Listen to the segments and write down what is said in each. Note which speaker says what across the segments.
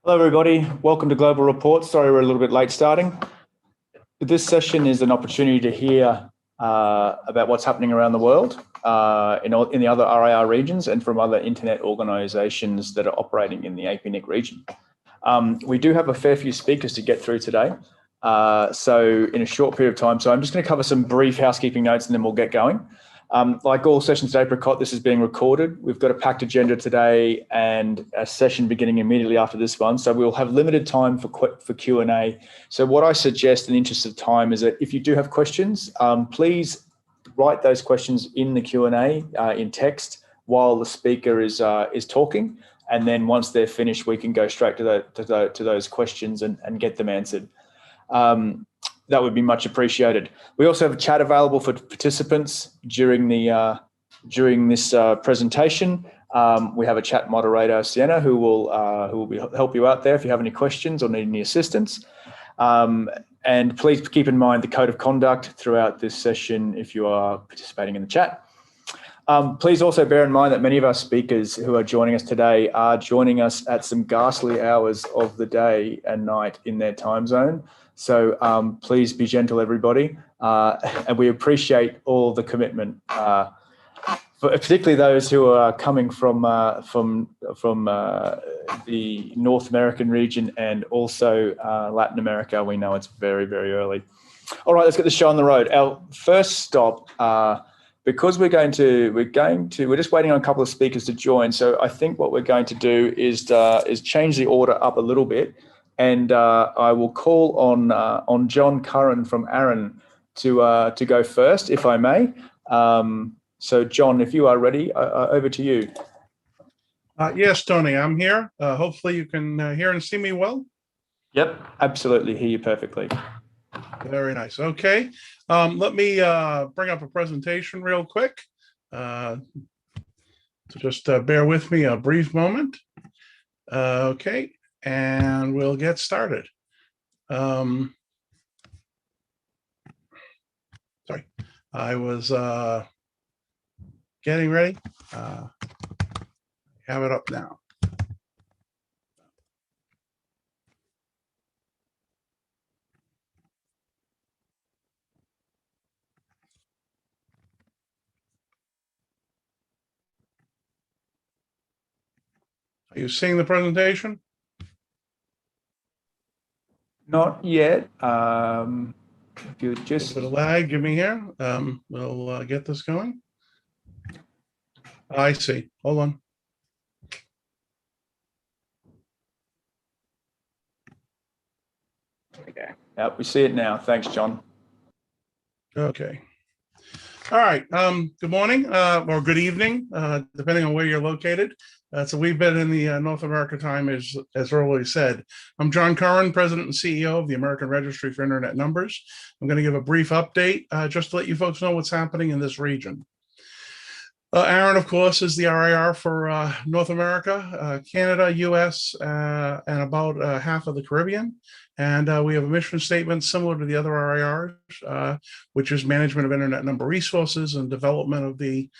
Speaker 1: Hello, everybody. Welcome to Global Report. Sorry we're a little bit late starting. This session is an opportunity to hear about what's happening around the world in the other RIR regions and from other internet organisations that are operating in the APNIC region. We do have a fair few speakers to get through today, so in a short period of time. So I'm just going to cover some brief housekeeping notes and then we'll get going. Like all sessions at APRICOT, this is being recorded. We've got a packed agenda today and a session beginning immediately after this one. So we'll have limited time for Q&A. So what I suggest in the interest of time is that if you do have questions, please write those questions in the Q&A in text while the speaker is talking. And then once they're finished, we can go straight to those questions and get them answered. That would be much appreciated. We also have a chat available for participants during this presentation. We have a chat moderator, Sienna, who will help you out there if you have any questions or need any assistance. And please keep in mind the code of conduct throughout this session if you are participating in the chat. Please also bear in mind that many of our speakers who are joining us today are joining us at some ghastly hours of the day and night in their time zone. So please be gentle, everybody, and we appreciate all the commitment, particularly those who are coming from the North American region and also Latin America. We know it's very, very early. All right, let's get the show on the road. Our first stop, because we're just waiting on a couple of speakers to join. So I think what we're going to do is change the order up a little bit. And I will call on John Curran from Aaron to go first, if I may. So, John, if you are ready, over to you.
Speaker 2: Yes, Tony, I'm here. Hopefully you can hear and see me well.
Speaker 1: Yep, absolutely. Hear you perfectly.
Speaker 2: Very nice. Okay. Let me bring up a presentation real quick. So just bear with me a brief moment. Okay. And we'll get started. Sorry, I was getting ready. Have it up now. Are you seeing the presentation?
Speaker 1: Not yet. If you just
Speaker 2: a bit of lag, give me here. We'll get this going. I see. Hold on.
Speaker 1: Okay. Yep, we see it now. Thanks, John.
Speaker 2: Okay. All right. Good morning or good evening, depending on where you're located. So we've been in the North America time, as earlier said. I'm John Curran, President and CEO of the American Registry for Internet Numbers. I'm going to give a brief update just to let you folks know what's happening in this region. Aaron, of course, is the RIR for North America, Canada, US, and about half of the Caribbean. And we have a mission statement similar to the other RIRs, which is management of internet number resources and development of the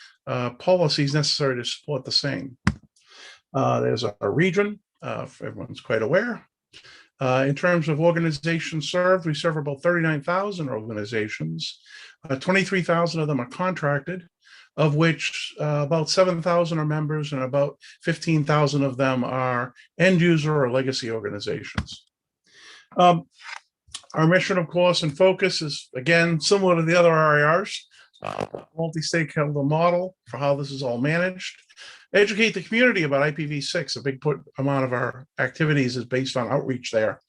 Speaker 2: policies necessary to support the same. There's a region, everyone's quite aware. In terms of organizations served, we serve about 39,000 organizations. 23,000 of them are contracted, of which about 7,000 are members and about 15,000 of them are end user or legacy organizations. Our mission, of course, and focus is, again, similar to the other RIRs, multi-stakeholder model for how this is all managed. Educate the community about IPv6. A big amount of our activities is based on outreach there.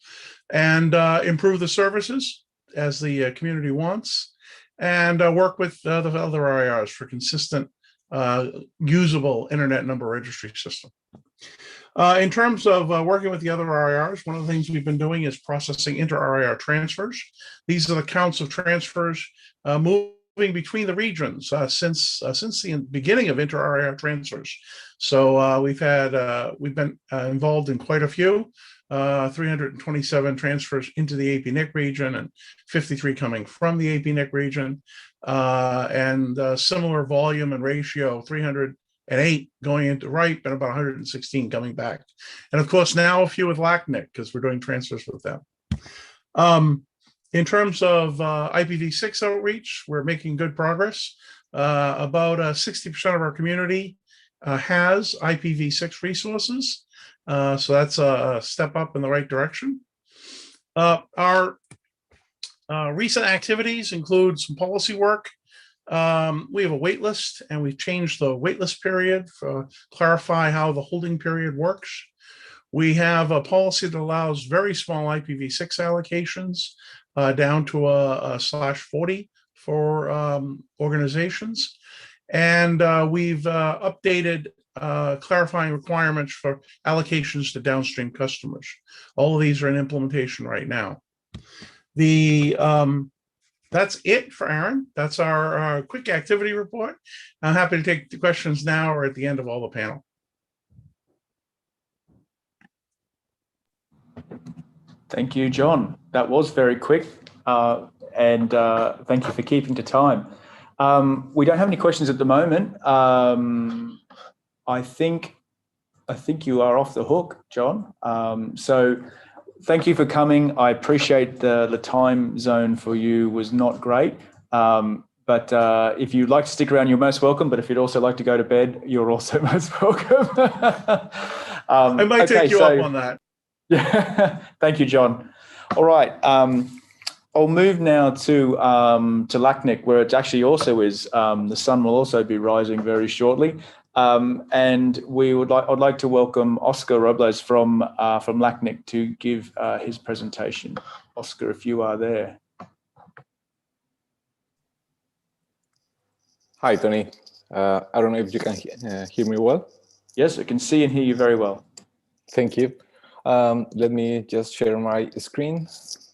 Speaker 2: And improve the services as the community wants. And work with the other RIRs for consistent, usable internet number registry system. In terms of working with the other RIRs, one of the things we've been doing is processing inter-RIR transfers. These are the counts of transfers moving between the regions since the beginning of inter-RIR transfers. So we've been involved in quite a few. 327 transfers into the APNIC region and 53 coming from the APNIC region, and similar volume and ratio, 300 and 8 going into RIPE and about 116 coming back. And of course, now a few with LACNIC because we're doing transfers with them. In terms of IPv6 outreach, we're making good progress. About 60% of our community has IPv6 resources. So that's a step up in the right direction. Our recent activities include some policy work. We have a wait list, and we've changed the wait list period to clarify how the holding period works. We have a policy that allows very small IPv6 allocations down to a /40 for organizations. And we've updated clarifying requirements for allocations to downstream customers. All of these are in implementation right now. That's it for Aaron. That's our quick activity report. I'm happy to take the questions now or at the end of all the panel.
Speaker 1: Thank you, John. That was very quick, and thank you for keeping to time. We don't have any questions at the moment. I think you are off the hook, John. So thank you for coming. I appreciate the time zone for you was not great. But if you'd like to stick around, you're most welcome. But if you'd also like to go to bed, you're also most welcome.
Speaker 2: I might take you up on that.
Speaker 1: Yeah, thank you, John. All right, I'll move now to LACNIC, where it actually also is. The sun will also be rising very shortly, and I'd like to welcome Oscar Robles from LACNIC to give his presentation. Oscar, if you are there.
Speaker 3: Hi, Tony. I don't know if you can hear me well.
Speaker 1: Yes, I can see and hear you very well.
Speaker 3: Thank you. Let me just share my screen. Let's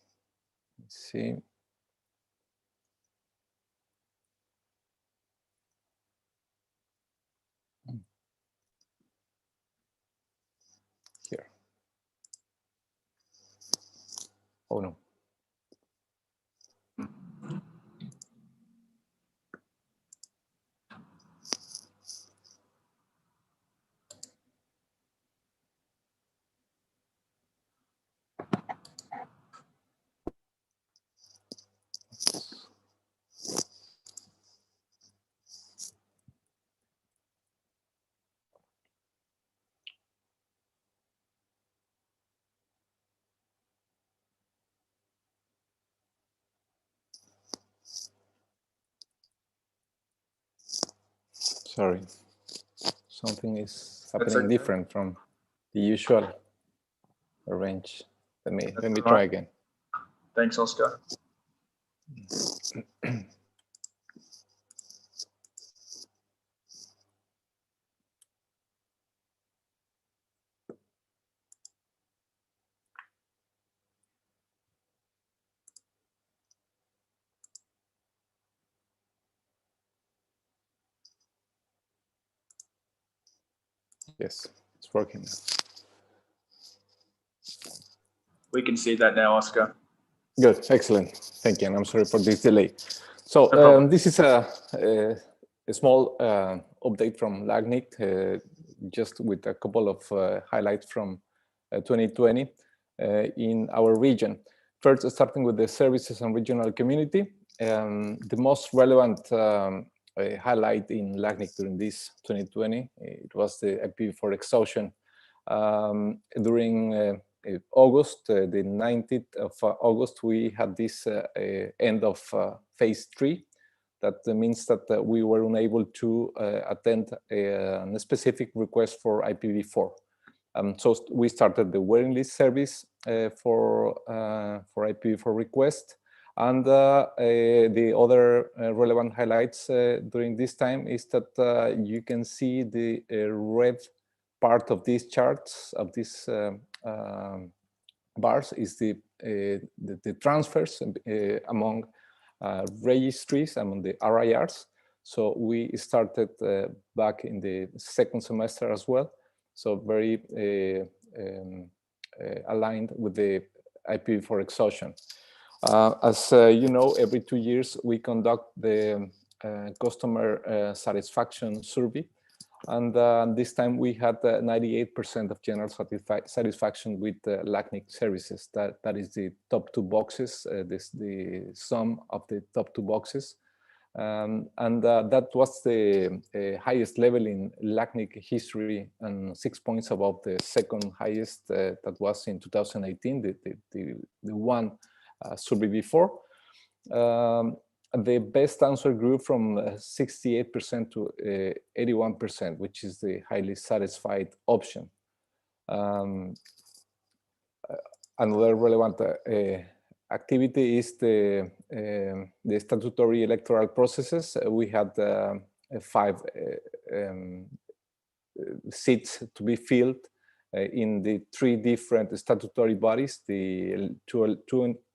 Speaker 3: see. Here. Oh, no. Sorry, something is happening different from the usual arrange. Let me try again.
Speaker 1: Thanks, Oscar.
Speaker 3: Yes, it's working.
Speaker 1: We can see that now, Oscar.
Speaker 3: Good, excellent. Thank you, and I'm sorry for this delay. So this is a small update from LACNIC, just with a couple of highlights from 2020 in our region. First, starting with the services and regional community, the most relevant highlight in LACNIC during this 2020, it was the IPv4 exhaustion. During August, the 19th of August, we had this end of phase 3. That means that we were unable to attend a specific request for IPv4. So we started the waiting list service for IPv4 request. And the other relevant highlights during this time is that you can see the red part of these charts, of these bars, is the transfers among registries, among the RIRs. So we started back in the second semester as well. So very aligned with the IPv4 exhaustion. As you know, every 2 years we conduct the customer satisfaction survey, And this time we had 98% of general satisfaction with LACNIC services. That is the top two boxes, the sum of the top two boxes. And that was the highest level in LACNIC history, and 6 points above the second highest that was in 2018, the one survey before. The best answer grew from 68% to 81%, which is the highly satisfied option. Another relevant activity is the statutory electoral processes. We had 5 seats to be filled in the 3 different statutory bodies, the two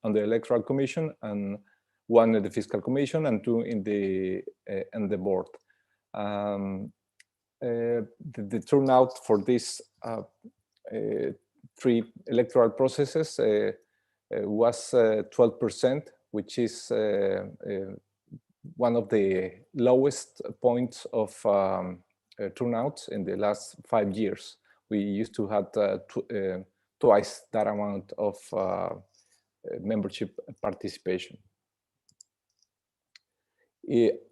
Speaker 3: on the Electoral Commission, and 1 in the Fiscal Commission, and 2 in the board. The turnout for these 3 electoral processes was 12%, which is one of the lowest points of turnout in the last 5 years. We used to have twice that amount of membership participation.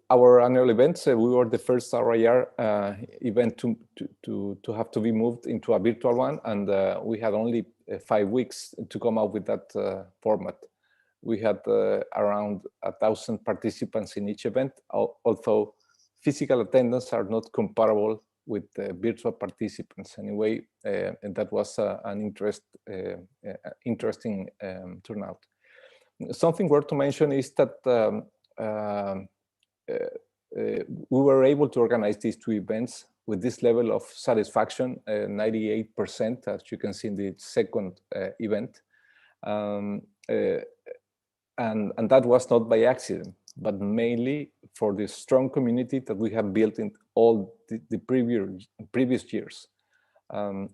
Speaker 3: Our annual events, we were the first RIR event to have to be moved into a virtual one, and we had only 5 weeks to come up with that format. We had around 1,000 participants in each event, although physical attendance are not comparable with virtual participants anyway, and that was an interesting turnout. Something worth to mention is that we were able to organize these 2 events with this level of satisfaction, 98%, as you can see in the second event. And that was not by accident, but mainly for the strong community that we have built in all the previous years.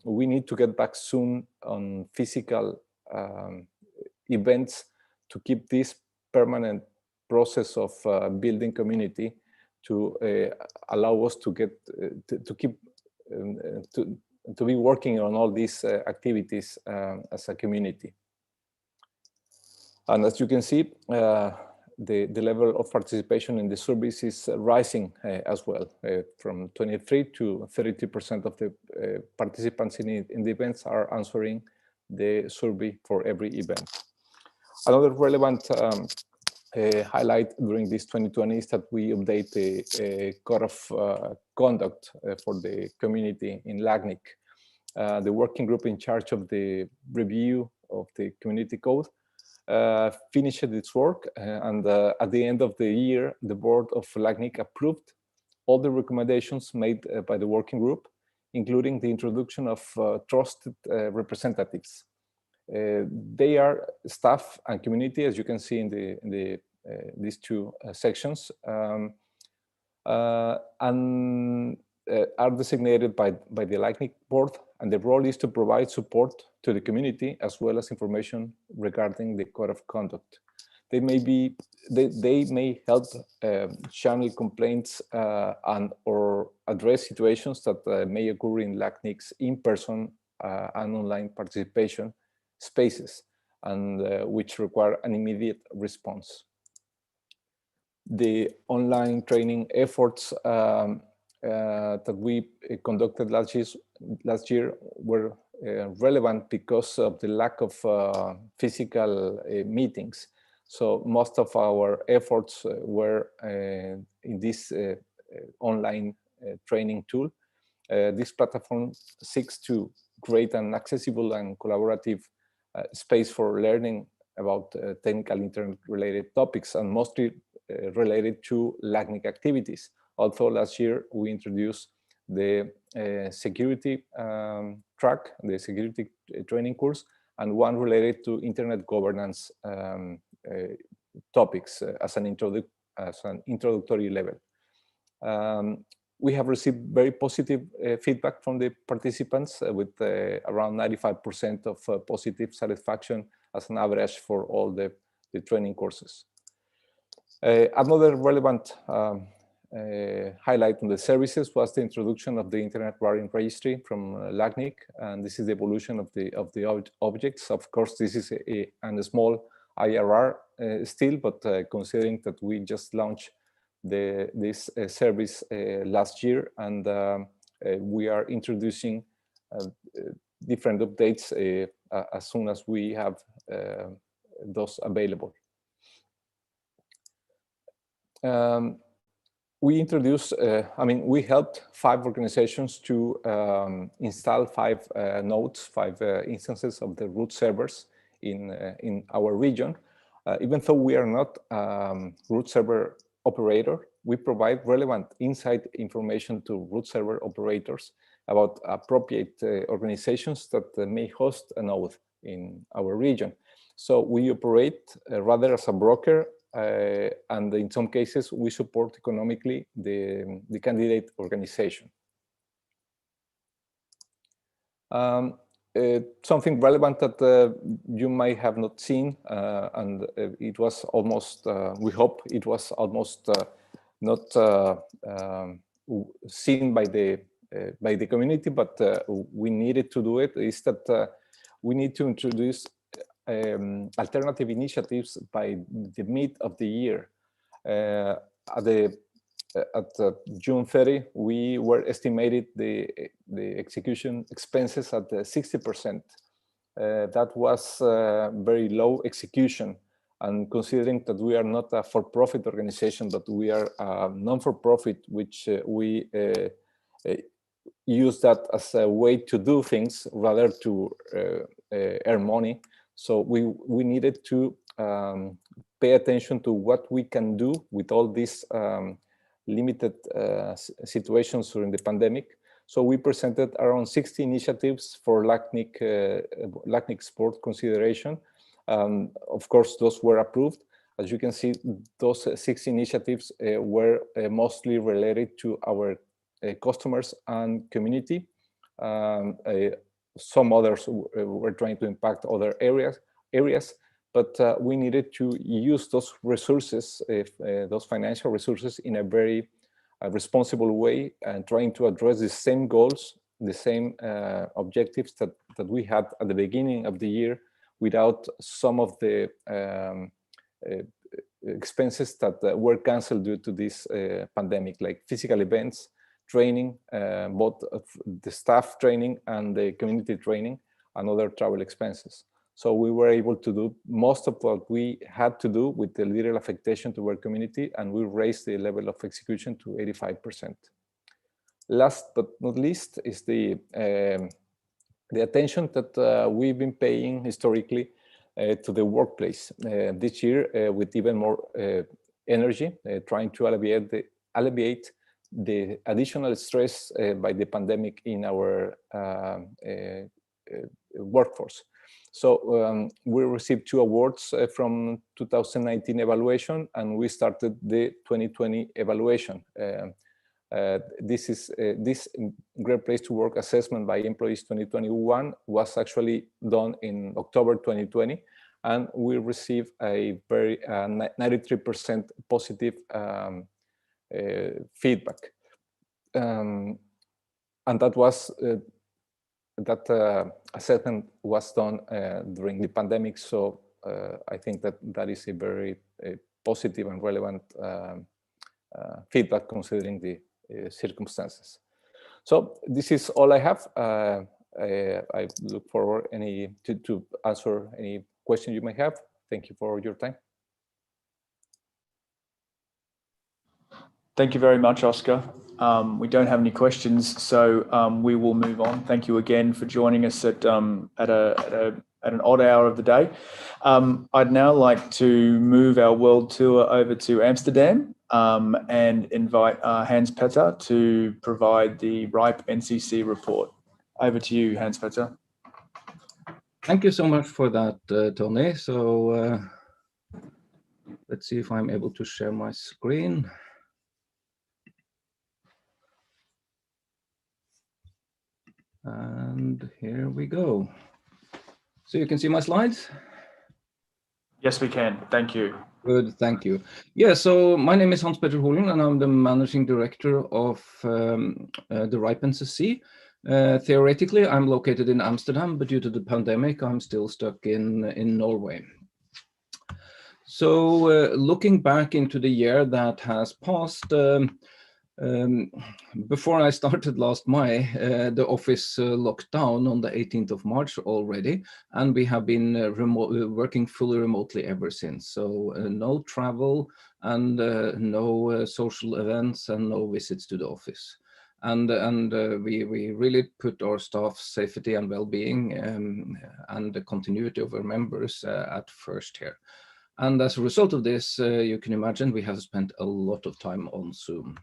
Speaker 3: We need to get back soon on physical events to keep this permanent process of building community, to allow us to get to be working on all these activities as a community. And as you can see, the level of participation in the surveys is rising as well, from 23 to 32% of the participants in the events are answering the survey for every event. Another relevant highlight during this 2020 is that we update the code of conduct for the community in LACNIC. The working group in charge of the review of the community code finished its work, and at the end of the year, the board of LACNIC approved all the recommendations made by the working group, including the introduction of trusted representatives. They are staff and community, as you can see in these 2 sections, and are designated by the LACNIC board, and the role is to provide support to the community as well as information regarding the code of conduct. They may help channel complaints and or address situations that may occur in LACNIC's in-person and online participation spaces, and which require an immediate response. The online training efforts that we conducted last year were relevant because of the lack of physical meetings. So most of our efforts were in this online training tool. This platform seeks to create an accessible and collaborative space for learning about technical internet-related topics, and mostly related to LACNIC activities. Although last year we introduced the security track, the security training course, and one related to internet governance topics as an introductory level. We have received very positive feedback from the participants with around 95% of positive satisfaction as an average for all the training courses. Another relevant highlight on the services was the introduction of the Internet Routing Registry from LACNIC, and this is the evolution of the objects. Of course, this is a small IRR still, but considering that we just launched this service last year, and we are introducing different updates as soon as we have those available. We introduced, we helped 5 organizations to install 5 nodes, 5 instances of the root servers in our region. Even though we are not root server operator, we provide relevant inside information to root server operators about appropriate organizations that may host a node in our region. So we operate rather as a broker, and in some cases we support economically the candidate organization. Something relevant that you might have not seen, and it was almost, we hope it was almost not seen by the community, but we needed to do it, is that we need to introduce alternative initiatives by the mid of the year. At June 30, we were estimated the execution expenses at 60%. That was very low execution, and considering that we are not a for-profit organization, but we are a non-for-profit, which we use that as a way to do things rather to earn money. So we needed to pay attention to what we can do with all these limited situations during the pandemic. So we presented around 60 initiatives for LACNIC sport consideration. Of course, those were approved. As you can see, those 60 initiatives were mostly related to our customers and community. Some others were trying to impact other areas, but we needed to use those resources, those financial resources, in a very responsible way, and trying to address the same goals, the same objectives that we had at the beginning of the year, without some of the expenses that were canceled due to this pandemic, like physical events, training, both the staff training and the community training, and other travel expenses. So we were able to do most of what we had to do with the little affectation to our community, and we raised the level of execution to 85%. Last but not least is the attention that we've been paying historically to the workplace. This year, with even more energy, trying to alleviate the additional stress by the pandemic in our workforce. So we received 2 awards from 2019 evaluation, and we started the 2020 evaluation. This Great Place to Work assessment by employees 2021 was actually done in October 2020, and we received a very 93% positive feedback, and that was assessment was done during the pandemic. So I think that is a very positive and relevant feedback considering the circumstances. So this is all I have. I look forward to answer any question you may have. Thank you for your time.
Speaker 1: Thank you very much, Oscar. We don't have any questions, so we will move on. Thank you again for joining us at an odd hour of the day. I'd now like to move our world tour over to Amsterdam and invite Hans-Peter to provide the RIPE NCC report. Over to you, Hans-Peter.
Speaker 4: Thank you so much for that, Tony. So let's see if I'm able to share my screen. And here we go. So you can see my slides.
Speaker 1: Yes, we can. Thank you.
Speaker 4: Good, thank you. Yeah, so my name is Hans-Petter Holen, and I'm the managing director of the RIPE NCC. Theoretically, I'm located in Amsterdam, but due to the pandemic, I'm still stuck in Norway. So looking back into the year that has passed, before I started last May, the office locked down on the 18th of March already, and we have been working fully remotely ever since. So no travel and no social events and no visits to the office. And we really put our staff's safety and well-being and the continuity of our members at first here. And as a result of this, you can imagine we have spent a lot of time on Zoom.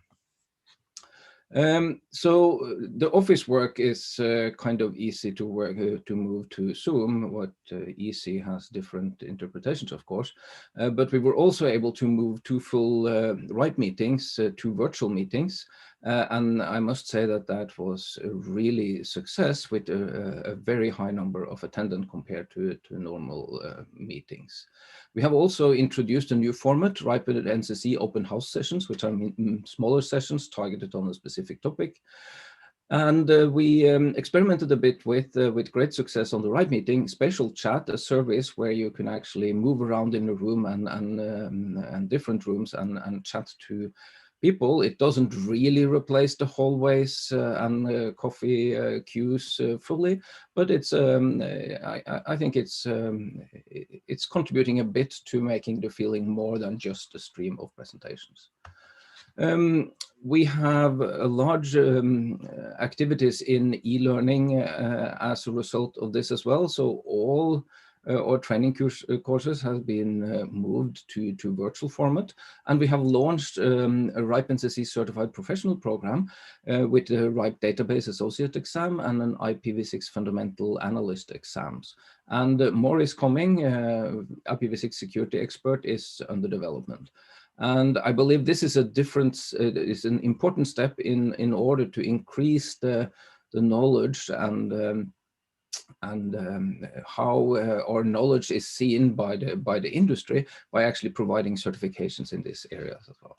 Speaker 4: So the office work is kind of easy to work to move to Zoom. What easy has different interpretations, of course, but we were also able to move two full RIPE meetings to virtual meetings, and I must say that that was a really success with a very high number of attendance compared to normal meetings. We have also introduced a new format, RIPE NCC open house sessions, which are smaller sessions targeted on a specific topic. And we experimented a bit with great success on the RIPE meeting, spatial chat, a service where you can actually move around in a room and different rooms and chat to people. It doesn't really replace the hallways and coffee queues fully, but it's I think it's contributing a bit to making the feeling more than just a stream of presentations. We have a large activities in e-learning as a result of this as well. So all our training courses have been moved to virtual format, and we have launched a RIPE NCC certified professional program with the RIPE database associate exam and an IPv6 fundamental analyst exams. And more is coming. IPv6 security expert is under development. And I believe this is a difference, is an important step in order to increase the knowledge and how our knowledge is seen by the industry by actually providing certifications in this area as well.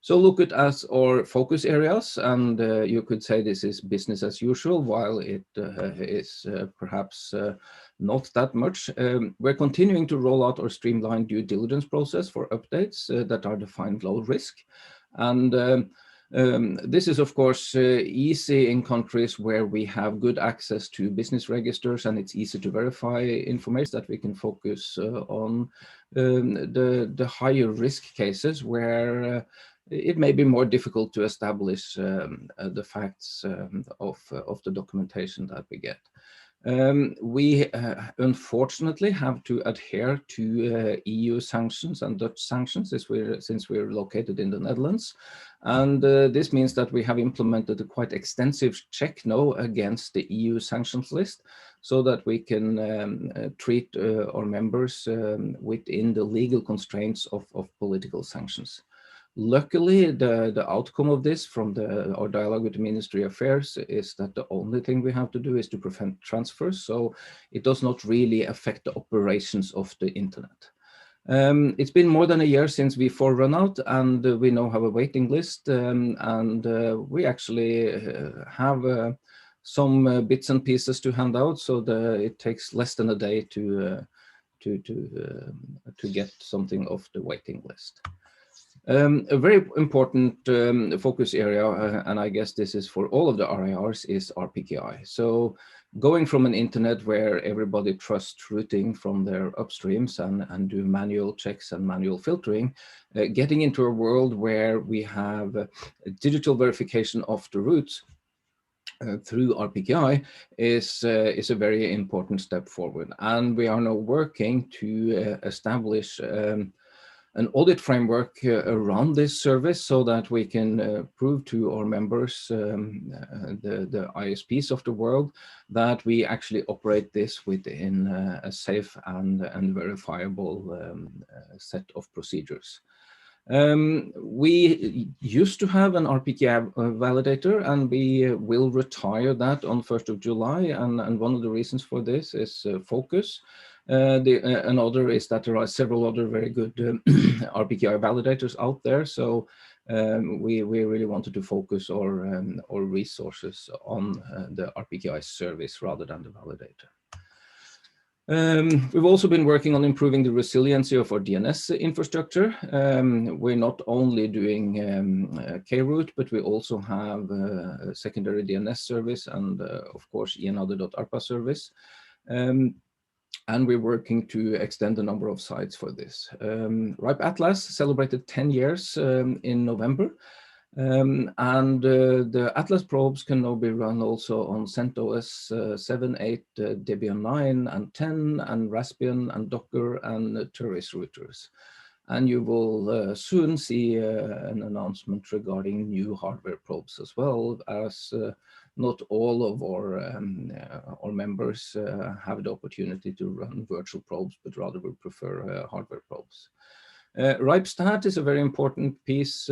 Speaker 4: So look at as our focus areas, and you could say this is business as usual, while it is perhaps not that much. We're continuing to roll out our streamlined due diligence process for updates that are defined low risk. And this is, of course, easy in countries where we have good access to business registers and it's easy to verify information, that we can focus on the higher risk cases where it may be more difficult to establish the facts of the documentation that we get. We unfortunately have to adhere to EU sanctions and Dutch sanctions since we're located in the Netherlands. And this means that we have implemented a quite extensive check now against the EU sanctions list, so that we can treat our members within the legal constraints of political sanctions. Luckily, the outcome of this from our dialogue with the Ministry of Affairs is that the only thing we have to do is to prevent transfers, so it does not really affect the operations of the internet. It's been more than a year since V4 ran out, and we now have a waiting list, and we actually have some bits and pieces to hand out, so it takes less than a day to get something off the waiting list. A very important focus area, and I guess this is for all of the RIRs, is RPKI. So going from an internet where everybody trusts routing from their upstreams and do manual checks and manual filtering, getting into a world where we have digital verification of the routes through RPKI is a very important step forward. And we are now working to establish an audit framework around this service, so that we can prove to our members, the ISPs of the world, that we actually operate this within a safe and verifiable set of procedures. We used to have an RPKI validator, and we will retire that on 1st of July. And one of the reasons for this is focus. Another is that there are several other very good RPKI validators out there. So we really wanted to focus our resources on the RPKI service rather than the validator. We've also been working on improving the resiliency of our DNS infrastructure. We're not only doing KRoot, but we also have a secondary DNS service and, of course, enother.arpa service. And we're working to extend the number of sites for this. RIPE Atlas celebrated 10 years in November. The Atlas probes can now be run also on CentOS 7, 8, Debian 9, and 10, and Raspbian, and Docker, and Turris routers. And you will soon see an announcement regarding new hardware probes as well, as not all of our members have the opportunity to run virtual probes, but rather will prefer hardware probes. RIPEStat is a very important piece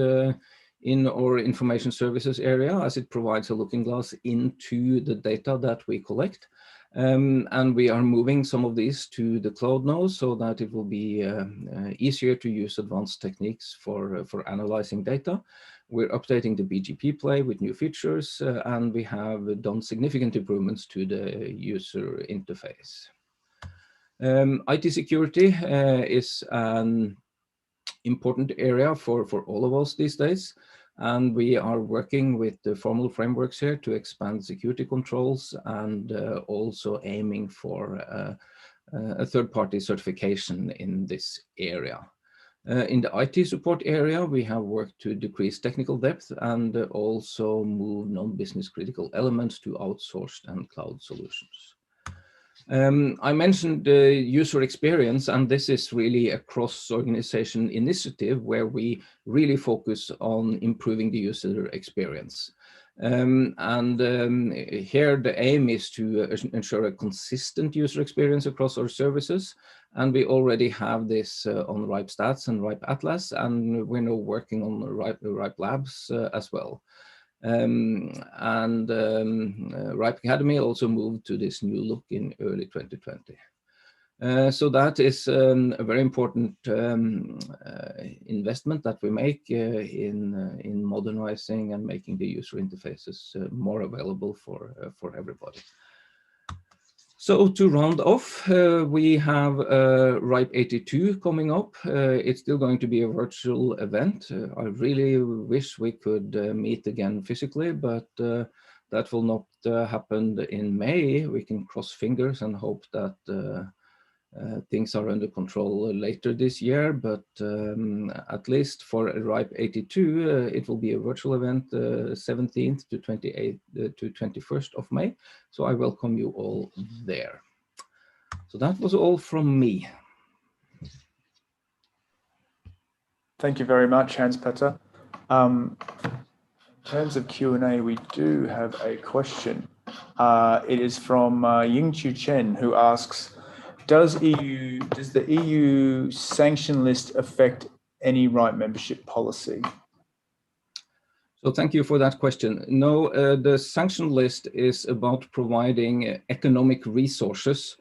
Speaker 4: in our information services area, as it provides a looking glass into the data that we collect. And we are moving some of these to the cloud now, so that it will be easier to use advanced techniques for analyzing data. We're updating the BGP play with new features, and we have done significant improvements to the user interface. IT security is an important area for all of us these days. And we are working with the formal frameworks here to expand security controls and also aiming for a third-party certification in this area. In the IT support area, we have worked to decrease technical depth and also move non-business critical elements to outsourced and cloud solutions. I mentioned the user experience, and this is really a cross-organization initiative where we really focus on improving the user experience. Here the aim is to ensure a consistent user experience across our services. And we already have this on RIPE Stats and RIPE Atlas, and we're now working on RIPE Labs as well. RIPE Academy also moved to this new look in early 2020. So that is a very important investment that we make in modernizing and making the user interfaces more available for everybody. So to round off, we have RIPE 82 coming up. It's still going to be a virtual event. I really wish we could meet again physically, but that will not happen in May. We can cross fingers and hope that things are under control later this year, but at least for RIPE 82, it will be a virtual event 17th to 28th to 21st of May. So I welcome you all there. So that was all from me.
Speaker 1: Thank you very much, Hans-Petter. In terms of Q&A, we do have a question. It is from Yingqiu Chen, who asks, does the EU sanction list affect any RIPE membership policy?
Speaker 4: So thank you for that question. No, the sanction list is about providing economic resources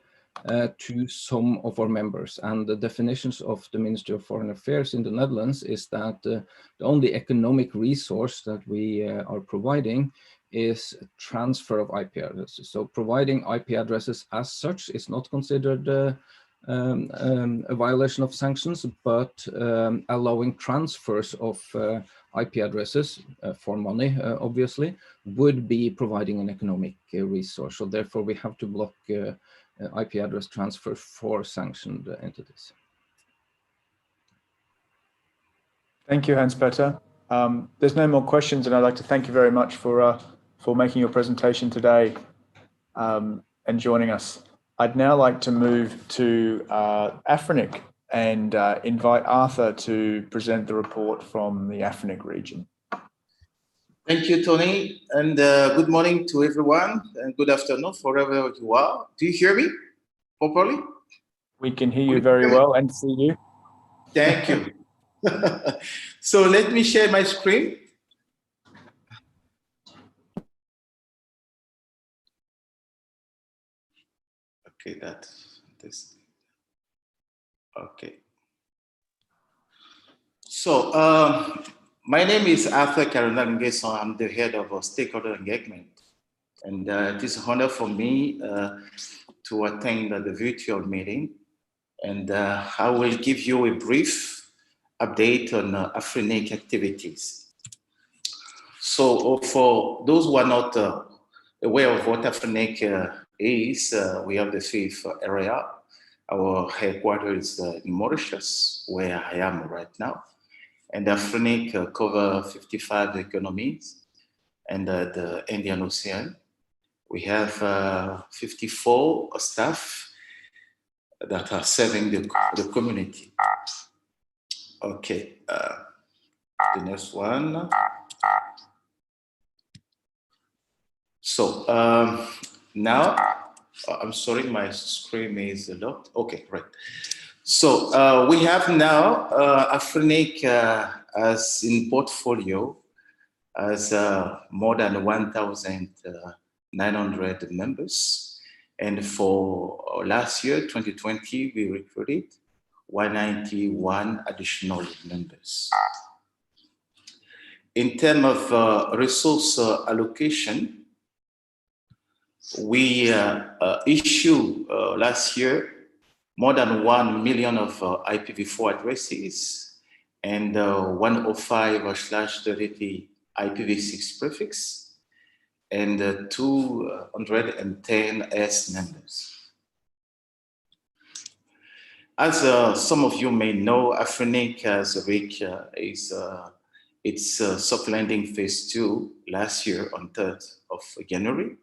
Speaker 4: to some of our members. And the definitions of the Ministry of Foreign Affairs in the Netherlands is that the only economic resource that we are providing is transfer of IP addresses. So providing IP addresses as such is not considered a violation of sanctions, but allowing transfers of IP addresses for money, obviously, would be providing an economic resource. So therefore, we have to block IP address transfer for sanctioned entities.
Speaker 1: Thank you, Hans-Petter. There's no more questions, and I'd like to thank you very much for making your presentation today and joining us. I'd now like to move to APNIC and invite Arthur to present the report from the APNIC region.
Speaker 5: Thank you, Tony, and good morning to everyone, and good afternoon wherever you are. Do you hear me properly?
Speaker 1: We can hear you very well and see you.
Speaker 5: Thank you. So let me share my screen. Okay, that's this. Okay. So my name is Arthur Cardinal Nguesson. I'm the head of stakeholder engagement. And it is an honor for me to attend the virtual meeting. And I will give you a brief update on APNIC activities. So for those who are not aware of what APNIC is, we have the fifth area. Our headquarters is in Mauritius, where I am right now. And APNIC cover 55 economies and the Indian Ocean. We have 54 staff that are serving the community. Okay, the next one. So now, I'm sorry, my screen is locked. Okay, right. So we have now APNIC as in portfolio as more than 1,900 members. And for last year, 2020, we recruited 191 additional members. In terms of resource allocation, we issued last year more than 1 million of IPv4 addresses and 105/30 IPv6 prefix and 210 S numbers. As some of you may know, APNIC has reached its soft landing phase 2 last year on 3rd of January,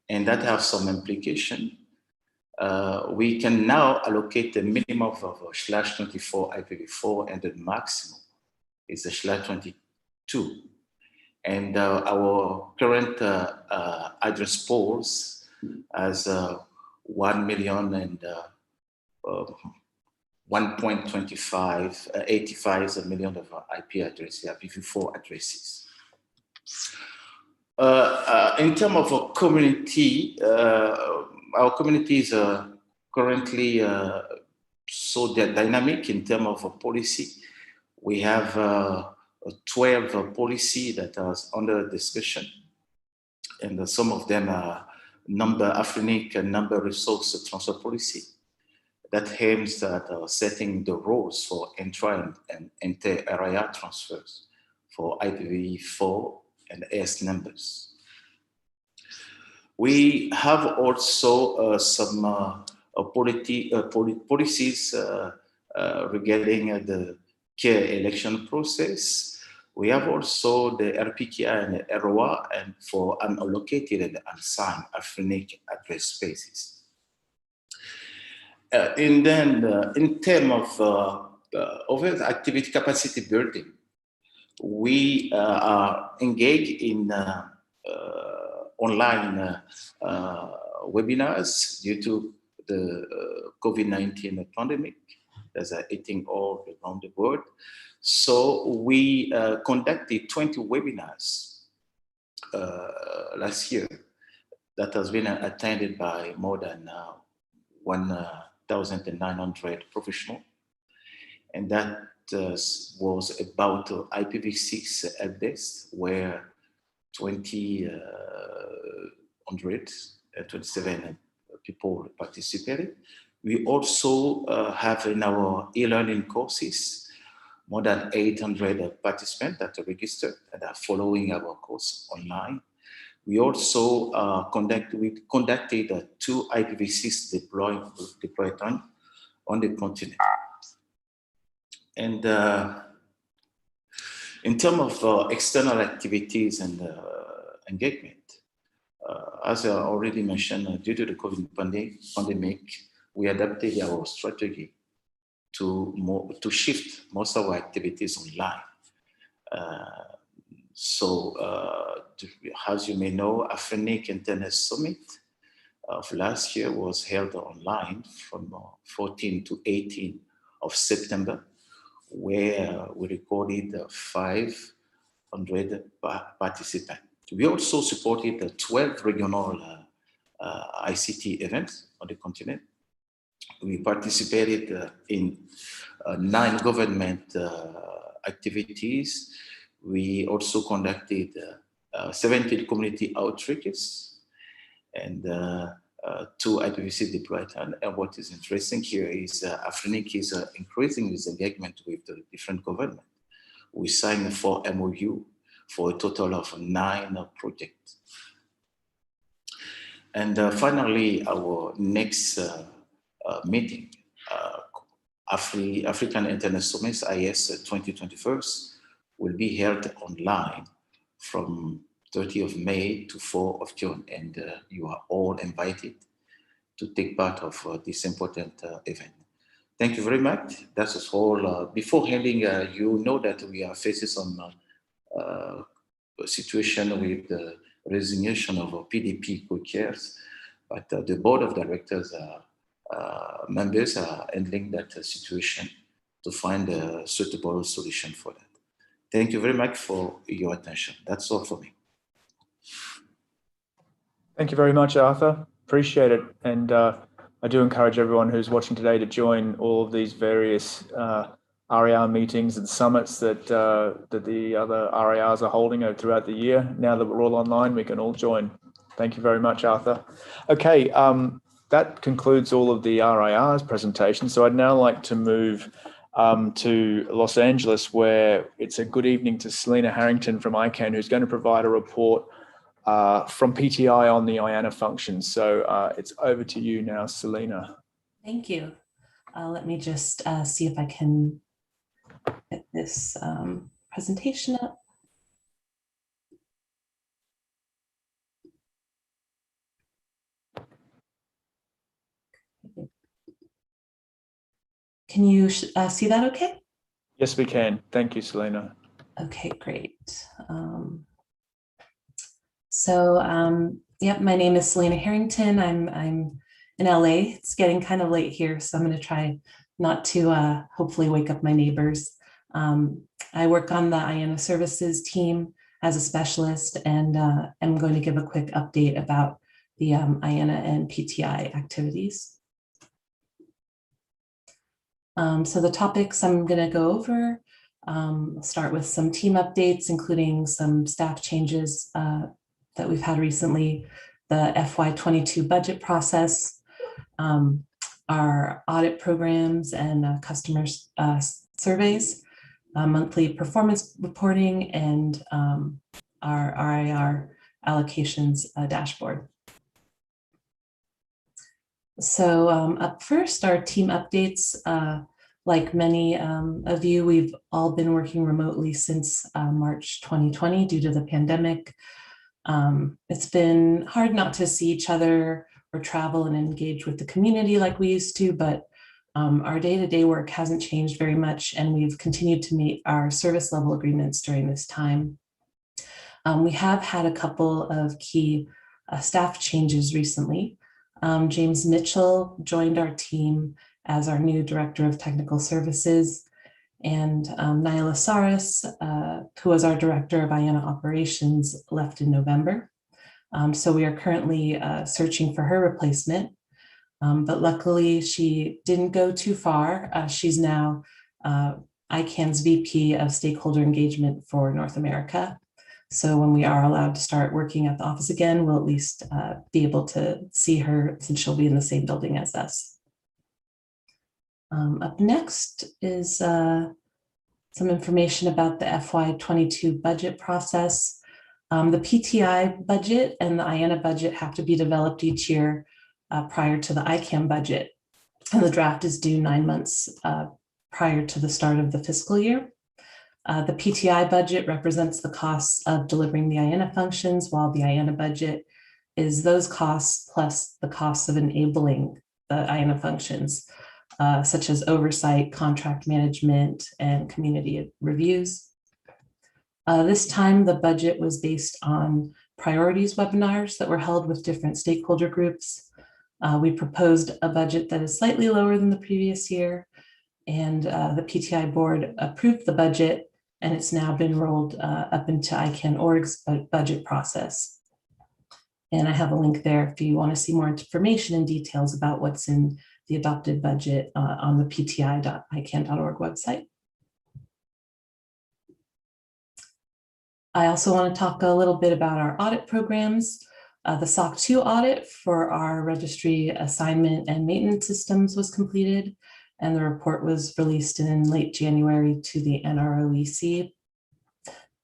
Speaker 5: and that has some implication. We can now allocate a minimum of /24 IPv4 and the maximum is a /22. And our current address pools as 1 million and 1.85 million of IP addresses, IPv4 addresses. In terms of a community, our communities are currently so they're dynamic in terms of a policy. We have 12 policy that are under discussion, and some of them are APNIC number resource transfer policy that aims at setting the rules for intra and inter-area transfers for IPv4 and AS numbers. We have also some policies regarding the care election process. We have also the RPKI and ROA and for unallocated and unsigned APNIC address spaces. And then in terms of activity capacity building, we are engaged in online webinars due to the COVID-19 pandemic that's hitting all around the world. So we conducted 20 webinars last year that has been attended by more than 1,900 professionals. And that was about IPv6 helpdesk, where 27 people participated. We also have in our e-learning courses more than 800 participants that are registered and are following our course online. We also conducted 2 IPv6 deployments on the continent. And in terms of external activities and engagement, as I already mentioned, due to the COVID pandemic, we adapted our strategy to shift most of our activities online. So, as you may know, APNIC Internet Summit of last year was held online from 14 to 18 of September, where we recorded 500 participants. We also supported 12 regional ICT events on the continent. We participated in 9 government activities. We also conducted 17 community outreaches and 2 advocacy deployments. And what is interesting here is APNIC is increasing its engagement with the different government. We signed 4 MOU for a total of 9 projects. And finally, our next meeting, African Internet Summit IS 2021, will be held online from 30th of May to 4th of June, and you are all invited to take part of this important event. Thank you very much. That's all. Before handing, you know that we are facing some situation with the resignation of our PDP co-chairs, but the board of directors members are handling that situation to find a suitable solution for that. Thank you very much for your attention. That's all for me.
Speaker 1: Thank you very much, Arthur. Appreciate it. And I do encourage everyone who's watching today to join all of these various RAR meetings and summits that the other RARs are holding throughout the year. Now that we're all online, we can all join. Thank you very much, Arthur. Okay, that concludes all of the RAR's presentation. So I'd now like to move to Los Angeles, where it's a good evening to Selena Harrington from ICANN, who's going to provide a report from PTI on the IANA function. So it's over to you now, Selena.
Speaker 6: Thank you. Let me just see if I can get this presentation up. Can you see that okay?
Speaker 1: Yes, we can. Thank you, Selena.
Speaker 6: Okay, great. Yep, my name is Selena Harrington. I'm in LA. It's getting kind of late here, so I'm going to try not to hopefully wake up my neighbors. I work on the IANA services team as a specialist, and I'm going to give a quick update about the IANA and PTI activities. So the topics I'm going to go over, I'll start with some team updates, including some staff changes that we've had recently, the FY22 budget process, our audit programs and customer surveys, monthly performance reporting, and our RAR allocations dashboard. So up first, our team updates. Like many of you, we've all been working remotely since March 2020 due to the pandemic. It's been hard not to see each other or travel and engage with the community like we used to, but our day-to-day work hasn't changed very much, and we've continued to meet our service level agreements during this time. We have had a couple of key staff changes recently. James Mitchell joined our team as our new Director of Technical Services, and Nyla Saris, who was our Director of IANA Operations, left in November. So we are currently searching for her replacement, but luckily she didn't go too far. She's now ICANN's VP of Stakeholder Engagement for North America. So when we are allowed to start working at the office again, we'll at least be able to see her since she'll be in the same building as us. Up next is some information about the FY22 budget process. The PTI budget and the IANA budget have to be developed each year prior to the ICANN budget. And the draft is due 9 months prior to the start of the fiscal year. The PTI budget represents the costs of delivering the IANA functions, while the IANA budget is those costs plus the costs of enabling the IANA functions, such as oversight, contract management, and community reviews. This time, the budget was based on priorities webinars that were held with different stakeholder groups. We proposed a budget that is slightly lower than the previous year, and the PTI board approved the budget, and it's now been rolled up into ICANN.org's budget process. And I have a link there if you want to see more information and details about what's in the adopted budget on the pti.icann.org website. I also want to talk a little bit about our audit programs. The SOC 2 audit for our registry assignment and maintenance systems was completed, and the report was released in late January to the NROEC.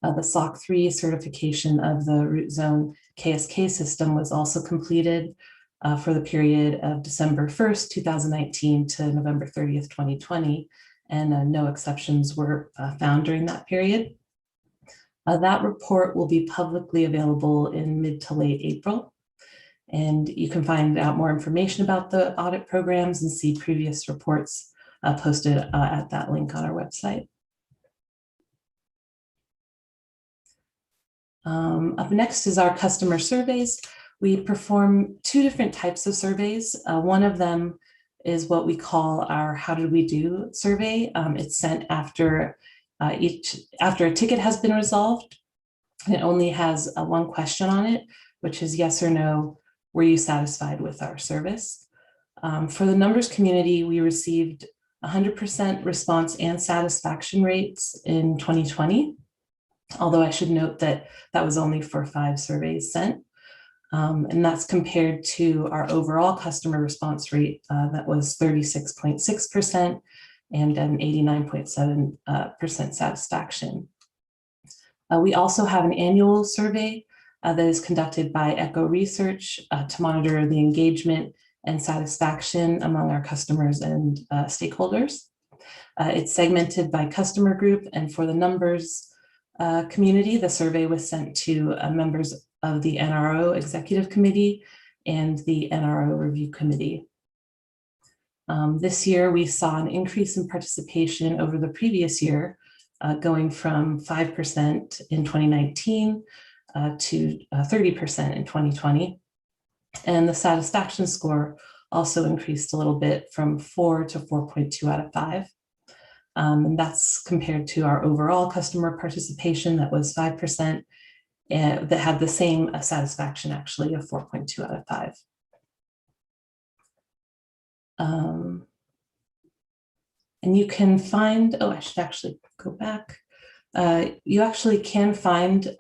Speaker 6: The SOC 3 certification of the root zone KSK system was also completed for the period of December 1st, 2019 to November 30th, 2020, and no exceptions were found during that period. That report will be publicly available in mid to late April. And you can find out more information about the audit programs and see previous reports posted at that link on our website. Up next is our customer surveys. We perform two different types of surveys. One of them is what we call our How Did We Do survey. It's sent after a ticket has been resolved. It only has one question on it, which is yes or no, were you satisfied with our service? For the numbers community, we received 100% response and satisfaction rates in 2020, although I should note that that was only for 5 surveys sent. And that's compared to our overall customer response rate that was 36.6%. and an 89.7% satisfaction. We also have an annual survey that is conducted by Echo Research to monitor the engagement and satisfaction among our customers and stakeholders. It's segmented by customer group, and for the numbers community, the survey was sent to members of the NRO Executive Committee and the NRO Review Committee. This year, we saw an increase in participation over the previous year, going from 5% in 2019 to 30% in 2020. And the satisfaction score also increased a little bit from 4 to 4.2 out of 5. And that's compared to our overall customer participation that was 5%, and that had the same satisfaction actually of 4.2 out of 5. And you can find, oh, I should actually go back. You actually can find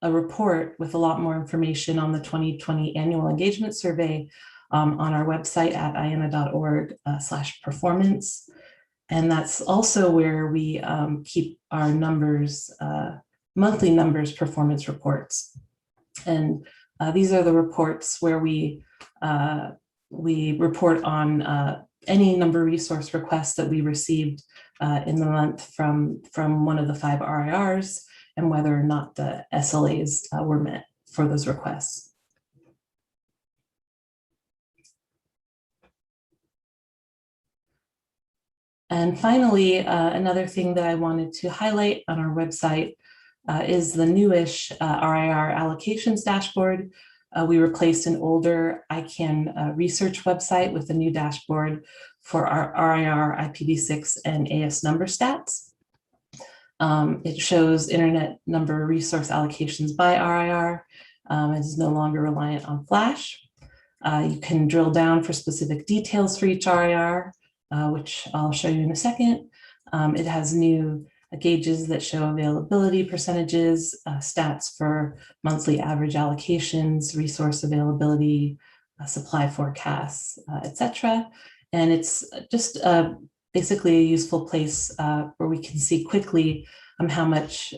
Speaker 6: a report with a lot more information on the 2020 annual engagement survey on our website at ianna.org/performance. And that's also where we keep our numbers, monthly numbers performance reports. And these are the reports where we report on any number resource requests that we received in the month from one of the 5 RIRs and whether or not the SLAs were met for those requests. And finally, another thing that I wanted to highlight on our website is the newish RIR allocations dashboard. We replaced an older ICANN research website with a new dashboard for our RIR, IPv6, and AS number stats. It shows internet number resource allocations by RIR. It is no longer reliant on Flash. You can drill down for specific details for each RIR, which I'll show you in a second. It has new gauges that show availability percentages, stats for monthly average allocations, resource availability, supply forecasts, etc. And it's just basically a useful place where we can see quickly how much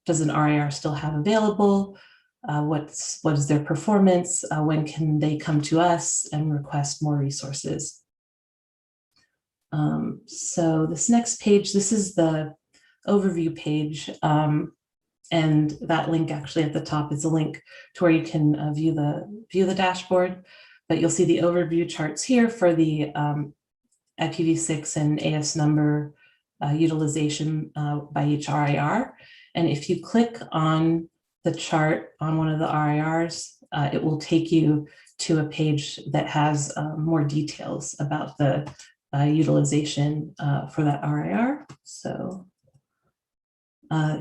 Speaker 6: does an RIR still have available, what is their performance, when can they come to us and request more resources. So this next page, this is the overview page, and that link actually at the top is a link to where you can view the dashboard, but you'll see the overview charts here for the IPv6 and AS number utilization by each RIR. And if you click on the chart on one of the RIRs, it will take you to a page that has more details about the utilization for that RIR. So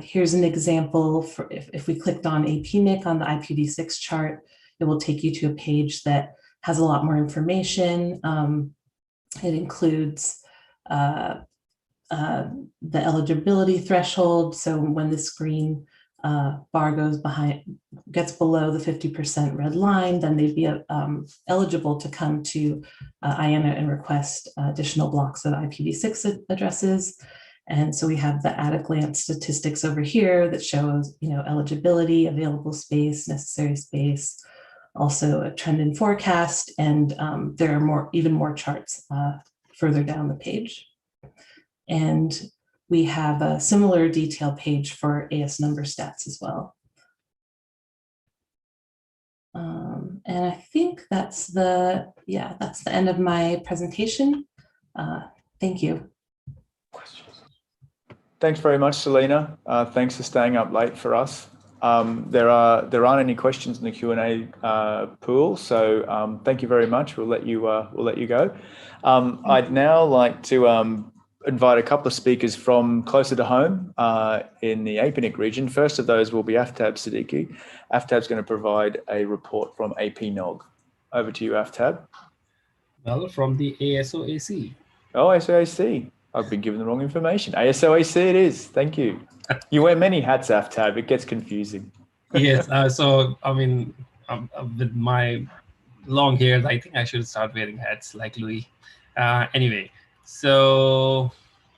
Speaker 6: here's an example for if we clicked on APNIC on the IPv6 chart, it will take you to a page that has a lot more information. It includes the eligibility threshold. So when this green bar gets below the 50% red line, then they'd be eligible to come to IANA and request additional blocks of IPv6 addresses. And so we have the at-a-glance statistics over here that shows, eligibility, available space, necessary space, also a trend and forecast, and there are even more charts further down the page. And we have a similar detail page for AS number stats as well. And I think that's the end of my presentation. Thank you.
Speaker 1: Thanks very much, Selena. Thanks for staying up late for us. There aren't any questions in the Q&A pool, so thank you very much. We'll let you go. I'd now like to invite a couple of speakers from closer to home in the APNIC region. First of those will be Aftab Siddiqui. Aftab's going to provide a report from APNOG. Over to you, Aftab.
Speaker 7: Well, from the ASOAC.
Speaker 1: Oh, ASOAC. I've been given the wrong information. ASOAC it is. Thank you. You wear many hats, Aftab. It gets confusing.
Speaker 7: Yes. So, I mean, with my long hair, I think I should start wearing hats like Louis. Anyway, so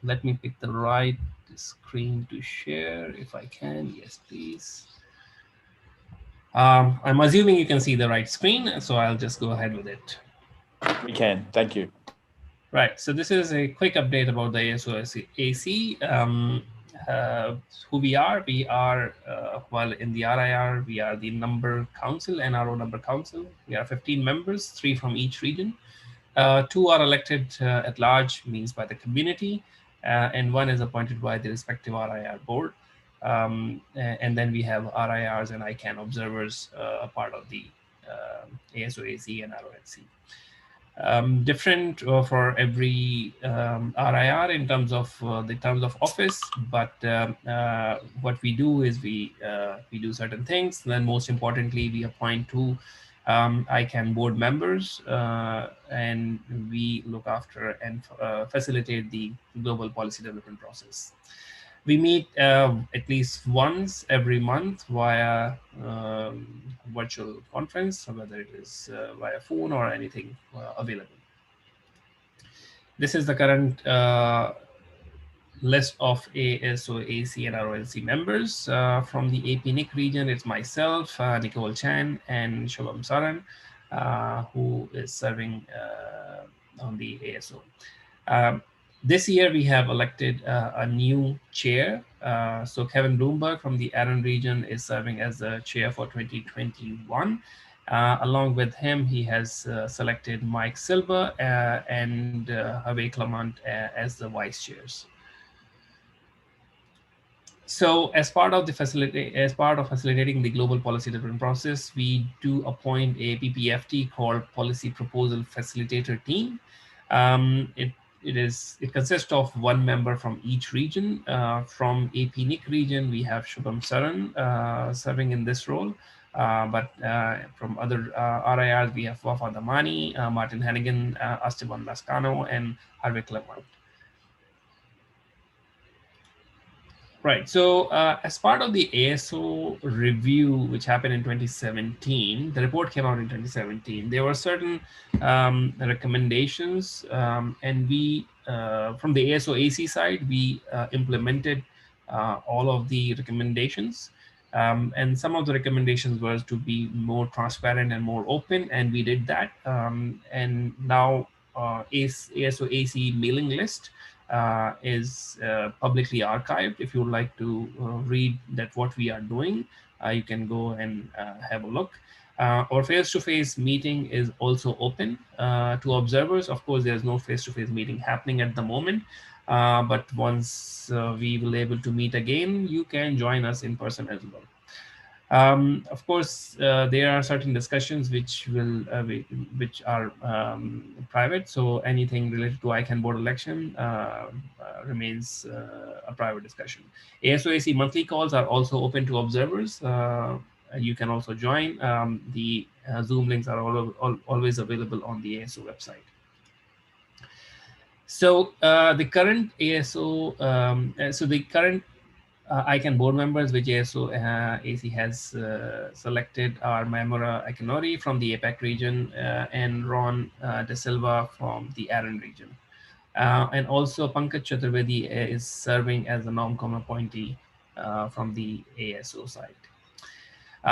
Speaker 7: let me pick the right screen to share if I can. Yes, please. I'm assuming you can see the right screen, so I'll just go ahead with it.
Speaker 1: We can. Thank you.
Speaker 7: Right. So this is a quick update about the ASOAC. Who we are. We are, well, in the RIR, we are the number council, NRO number council. We are 15 members, 3 from each region. 2 are elected at large, means by the community, and 1 is appointed by the respective RIR board. And then we have RIRs and ICANN observers, a part of the ASOAC and RONC. Different for every RIR in terms of the terms of office, but what we do is we do certain things. Then most importantly, we appoint 2 ICANN board members, and we look after and facilitate the global policy development process. We meet at least once every month via virtual conference, whether it is via phone or anything available. This is the current list of ASOAC and RONC members. From the APNIC region, it's myself, Nicole Chan, and Shubham Saran, who is serving on the ASO. This year, we have elected a new chair. So Kevin Bloomberg from the Aaron region is serving as the chair for 2021. Along with him, he has selected Mike Silva and Hervé Clement as the vice chairs. So as part of facilitating the global policy development process, we do appoint a PPFT called Policy Proposal Facilitator Team. It consists of 1 member from each region. From APNIC region, we have Shubham Saran serving in this role. But from other RIRs, we have Wafa Damani, Martin Hannigan, Esteban Lascano, and Hervé Clement. Right. So as part of the ASO review, which happened in 2017, the report came out in 2017. There were certain recommendations, and we, from the ASO-AC side, we implemented all of the recommendations. And some of the recommendations was to be more transparent and more open, and we did that. And now ASO-AC mailing list is publicly archived. If you would like to read that what we are doing, you can go and have a look. Our face-to-face meeting is also open to observers. Of course, there's no face-to-face meeting happening at the moment, but once we will be able to meet again, you can join us in person as well. Of course, there are certain discussions which are private. So anything related to ICANN board election remains a private discussion. ASOAC monthly calls are also open to observers. You can also join. The Zoom links are always available on the ASO website. So the current ASO, so the current ICANN board members, which ASO AC has selected, are Maimura Akinori from the APAC region and Ron De Silva from the AREN region. And also Pankaj Chaturvedi is serving as a NOMCOM appointee from the ASO side.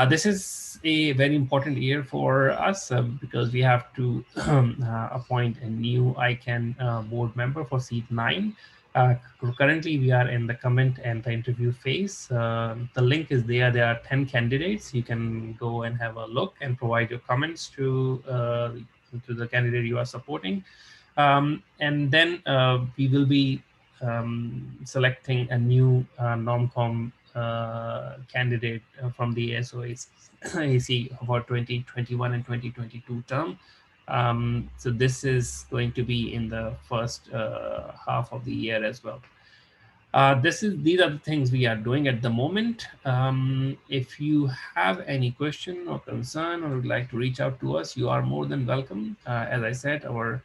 Speaker 7: This is a very important year for us because we have to appoint a new ICANN board member for seat 9. Currently, we are in the comment and the interview phase. The link is there. There are 10 candidates. You can go and have a look and provide your comments to the candidate you are supporting. And then we will be selecting a new NOMCOM candidate from the ASO/AC for 2021 and 2022 term. So this is going to be in the first half of the year as well. These are the things we are doing at the moment. If you have any question or concern or would like to reach out to us, you are more than welcome. As I said, our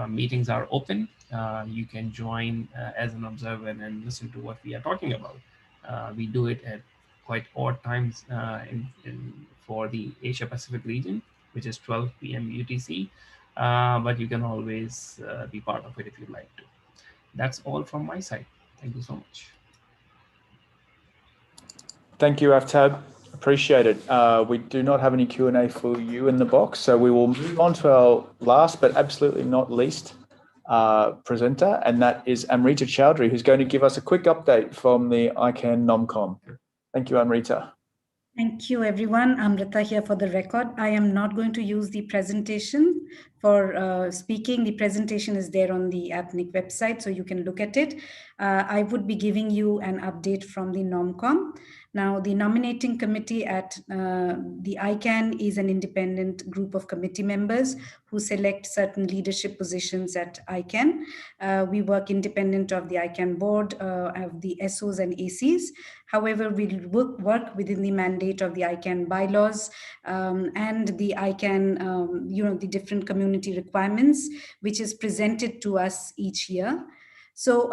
Speaker 7: meetings are open. You can join as an observer and listen to what we are talking about. We do it at quite odd times for the Asia Pacific region, which is 12 p.m. UTC, but you can always be part of it if you'd like to. That's all from my side. Thank you so much.
Speaker 1: Thank you, Aftab. Appreciate it. We do not have any Q&A for you in the box, so we will move on to our last but absolutely not least presenter, and that is Amrita Chowdhury, who's going to give us a quick update from the ICANN NOMCOM. Thank you, Amrita.
Speaker 8: Thank you, everyone. Amrita here for the record. I am not going to use the presentation for speaking. The presentation is there on the APNIC website, so you can look at it. I would be giving you an update from the NOMCOM. Now, the nominating committee at the ICANN is an independent group of committee members who select certain leadership positions at ICANN. We work independent of the ICANN board, of the SOs and ACs. However, we work within the mandate of the ICANN bylaws and the ICANN, the different community requirements, which is presented to us each year. So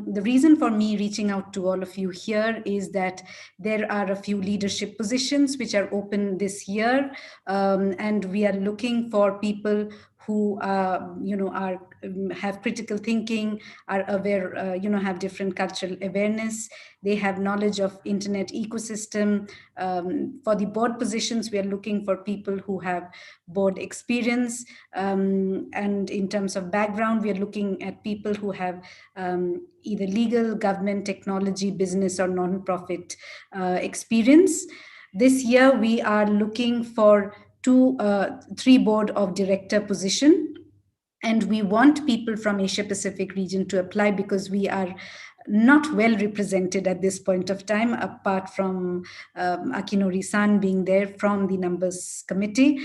Speaker 8: the reason for me reaching out to all of you here is that there are a few leadership positions which are open this year, and we are looking for people who have critical thinking, are aware, have different cultural awareness. They have knowledge of internet ecosystem. For the board positions, we are looking for people who have board experience. And in terms of background, we are looking at people who have either legal, government, technology, business, or non-profit experience. This year, we are looking for 3 board of director position. And we want people from Asia Pacific region to apply because we are not well represented at this point of time, apart from Akinori-san being there from the numbers committee.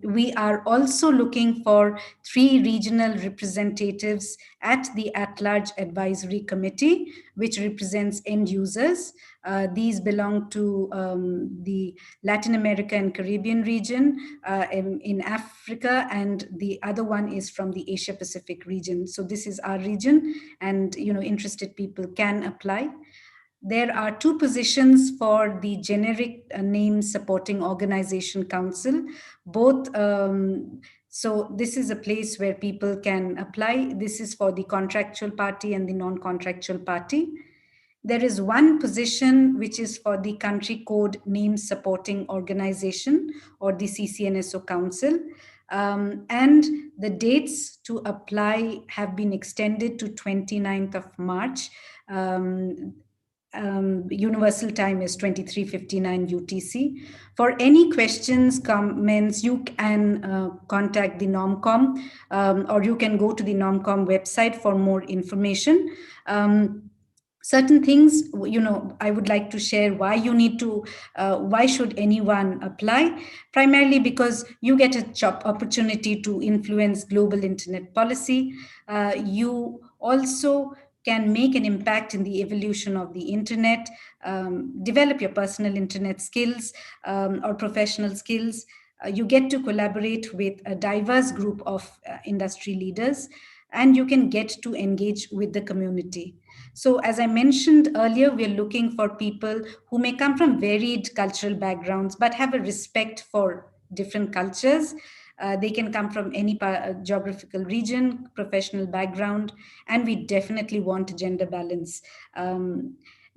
Speaker 8: We are also looking for 3 regional representatives at the at-large advisory committee, which represents end users. These belong to the Latin America and Caribbean region, in Africa, and the other one is from the Asia Pacific region. So this is our region, and interested people can apply. There are 2 positions for the generic name supporting organization council, both. So this is a place where people can apply. This is for the contractual party and the non-contractual party. There is 1 position which is for the country code name supporting organization, or the CCNSO council. And the dates to apply have been extended to 29th of March. Universal time is 23:59 UTC. For any questions, comments, you can contact the NOMCOM, or you can go to the NOMCOM website for more information. Certain things, I would like to share why you need to, why should anyone apply? Primarily because you get a job opportunity to influence global internet policy. You also can make an impact in the evolution of the internet, develop your personal internet skills or professional skills. You get to collaborate with a diverse group of industry leaders. and you can get to engage with the community. So as I mentioned earlier, we're looking for people who may come from varied cultural backgrounds, but have a respect for different cultures. They can come from any geographical region, professional background, and we definitely want gender balance.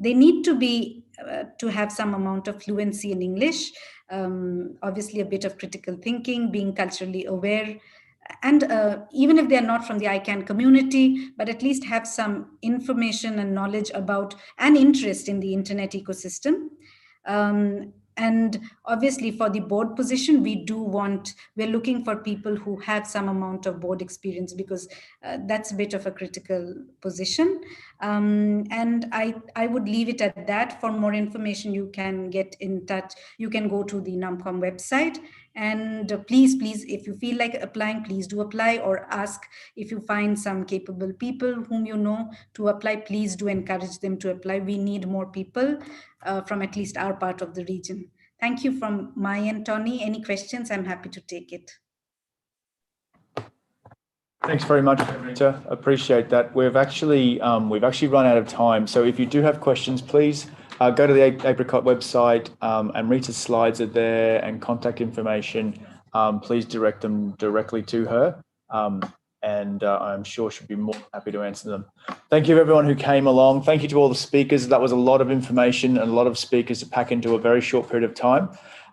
Speaker 8: They need to have some amount of fluency in English, obviously a bit of critical thinking, being culturally aware, and even if they're not from the ICANN community, but at least have some information and knowledge about and interest in the internet ecosystem. And obviously for the board position, we're looking for people who have some amount of board experience, because that's a bit of a critical position. And I would leave it at that. For more information, you can get in touch. You can go to the NUMCOM website. And please, if you feel like applying, please do apply, or ask if you find some capable people whom you know to apply. Please do encourage them to apply. We need more people from at least our part of the region. Thank you from my end, Tony. Any questions? I'm happy to take it.
Speaker 1: Thanks very much, Rita. Appreciate that. We've actually run out of time. So if you do have questions, please go to the Apricot website, and Rita's slides are there, and contact information. Please direct them directly to her, and I'm sure she'll be more than happy to answer them. Thank you everyone who came along. Thank you to all the speakers. That was a lot of information and a lot of speakers to pack into a very short period of time.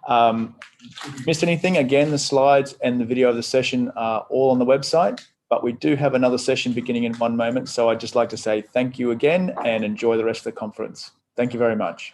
Speaker 1: If you missed anything, again, the slides and the video of the session are all on the website, but we do have another session beginning in one moment. So I'd just like to say thank you again and enjoy the rest of the conference. Thank you very much.